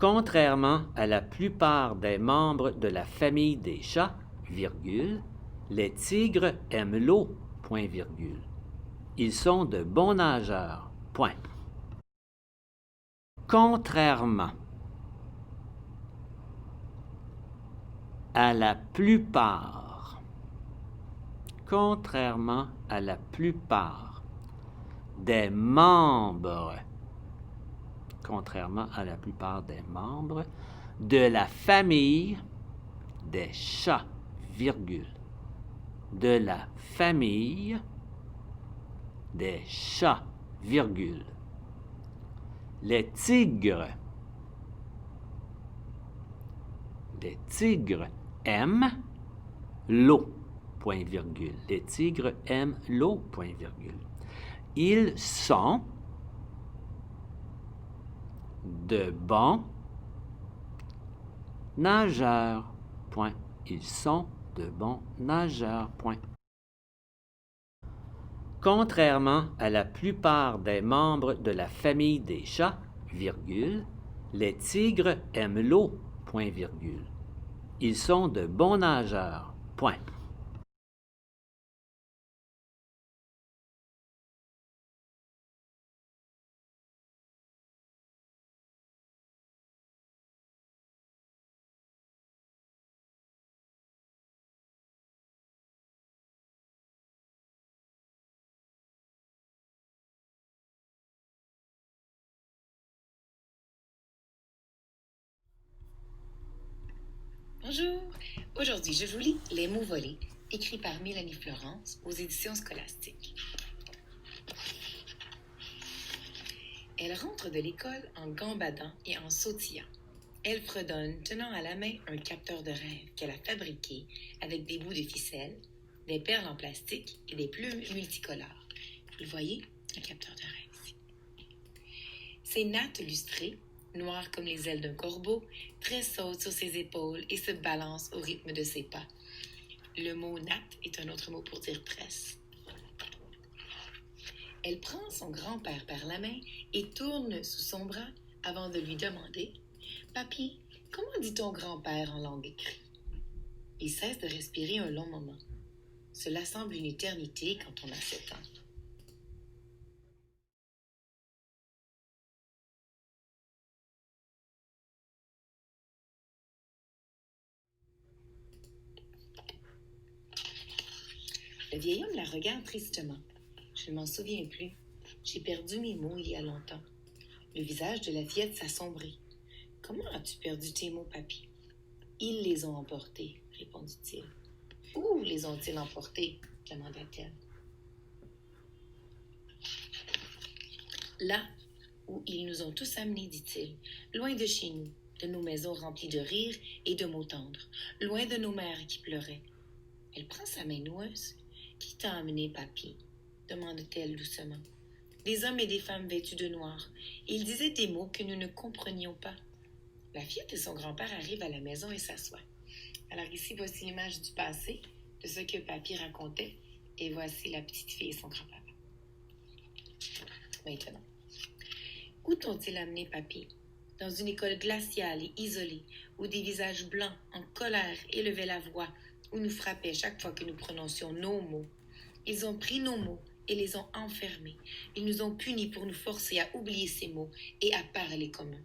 Contrairement à la plupart des membres de la famille des chats, virgule, les tigres aiment l'eau, point virgule. Ils sont de bons nageurs, point. Contrairement à la plupart, contrairement à la plupart des membres, contrairement à la plupart des membres de la famille des chats, virgule, de la famille des chats, virgule. Les tigres aiment l'eau, point virgule. Les tigres aiment l'eau, point virgule. Ils sont de bons nageurs, point. Ils sont de bons nageurs, point. Contrairement à la plupart des membres de la famille des chats, virgule, les tigres aiment l'eau, point virgule. Ils sont de bons nageurs, point. Bonjour! Aujourd'hui, je vous lis Les mots volés, écrit par Mélanie Florence aux éditions Scolastiques. Elle rentre de l'école en gambadant et en sautillant. Elle fredonne, tenant à la main un capteur de rêve qu'elle a fabriqué avec des bouts de ficelle, des perles en plastique et des plumes multicolores. Vous le voyez, un capteur de rêve ici. Ses nattes lustrées, noires comme les ailes d'un corbeau, tressautent sur ses épaules et se balancent au rythme de ses pas. Le mot natte est un autre mot pour dire tresse. Elle prend son grand-père par la main et tourne sous son bras avant de lui demander « Papy, comment dit ton grand-père en langue écrite? » Il cesse de respirer un long moment. Cela semble une éternité quand on a 7 ans. Le vieil homme la regarde tristement. Je ne m'en souviens plus. J'ai perdu mes mots il y a longtemps. Le visage de la fillette s'assombrit. Comment as-tu perdu tes mots, papy? Ils les ont emportés, répondit-il. Où les ont-ils emportés? Demanda-t-elle. Là où ils nous ont tous amenés, dit-il, loin de chez nous, de nos maisons remplies de rires et de mots tendres, loin de nos mères qui pleuraient. Elle prend sa main noueuse. Qui t'a amené, papy? Demande-t-elle doucement. Des hommes et des femmes vêtus de noir. Ils disaient des mots que nous ne comprenions pas. La fillette et son grand-père arrivent à la maison et s'assoient. Alors ici, voici l'image du passé, de ce que papy racontait, et voici la petite fille et son grand-papa. Maintenant, où t'ont-ils amené, papy? Dans une école glaciale et isolée, où des visages blancs, en colère, élevaient la voix, où nous frappaient chaque fois que nous prononcions nos mots. Ils ont pris nos mots et les ont enfermés. Ils nous ont punis pour nous forcer à oublier ces mots et à parler comme eux.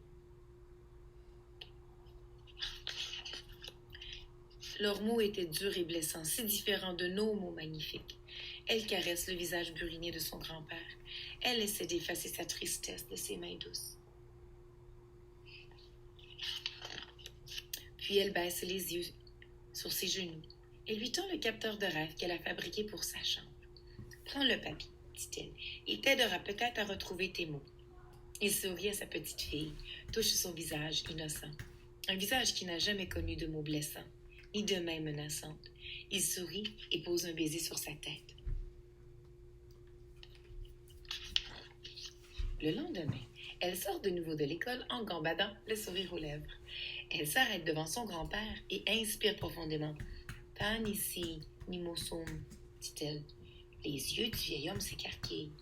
Leurs mots étaient durs et blessants, si différents de nos mots magnifiques. Elle caresse le visage buriné de son grand-père. Elle essaie d'effacer sa tristesse de ses mains douces. Puis elle baisse les yeux sur ses genoux et lui tend le capteur de rêve qu'elle a fabriqué pour sa chambre. « Prends-le, papy, dit-elle. Il t'aidera peut-être à retrouver tes mots. » Il sourit à sa petite fille, touche son visage innocent. Un visage qui n'a jamais connu de mots blessants, ni de mains menaçantes. Il sourit et pose un baiser sur sa tête. Le lendemain, elle sort de nouveau de l'école en gambadant, le sourire aux lèvres. Elle s'arrête devant son grand-père et inspire profondément. « Tanisi, Nimosum, dit-elle. Les yeux du vieil homme s'écarquillent.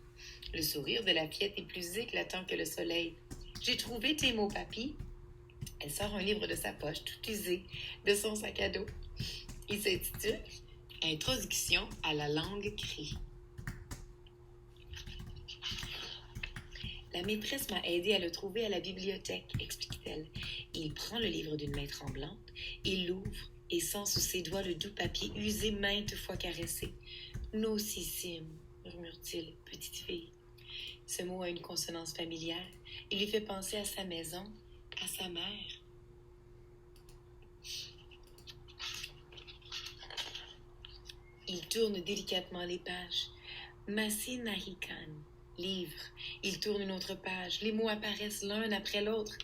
Le sourire de la fillette est plus éclatant que le soleil. « J'ai trouvé tes mots, papy. » Elle sort un livre de sa poche, tout usé, de son sac à dos. Il s'intitule « Introduction à la langue cri ». La maîtresse m'a aidé à le trouver à la bibliothèque, explique-t-elle. Il prend le livre d'une main tremblante, il l'ouvre et sent sous ses doigts le doux papier usé maintes fois caressé. « Nocissime », murmure-t-il, petite fille. Ce mot a une consonance familière. Il lui fait penser à sa maison, à sa mère. Il tourne délicatement les pages. Massi Nahikan, livre. Il tourne une autre page. Les mots apparaissent l'un après l'autre.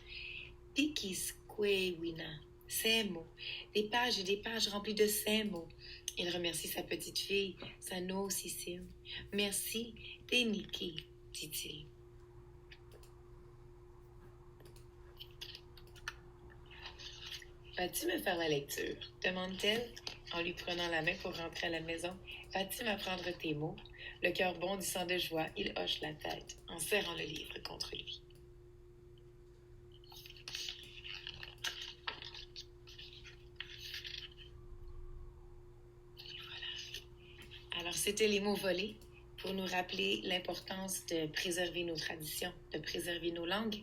Pikisquewina, ces mots. Des pages et des pages remplies de ces mots. Il remercie sa petite fille, sa nocissime. Merci, Teniki, dit-il. Vas-tu me faire la lecture? Demande-t-elle en lui prenant la main pour rentrer à la maison. Vas-tu m'apprendre tes mots? Le cœur bondissant de joie, il hoche la tête en serrant le livre contre lui. Alors, c'était les mots volés pour nous rappeler l'importance de préserver nos traditions, de préserver nos langues.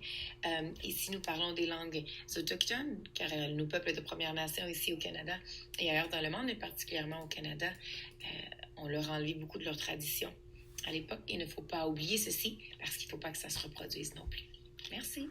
Ici, nous parlons des langues autochtones, car elles nous peuplent de Premières Nations ici au Canada et ailleurs dans le monde, mais particulièrement au Canada. On leur a enlevé beaucoup de leurs traditions. À l'époque, il ne faut pas oublier ceci, parce qu'il ne faut pas que ça se reproduise non plus. Merci.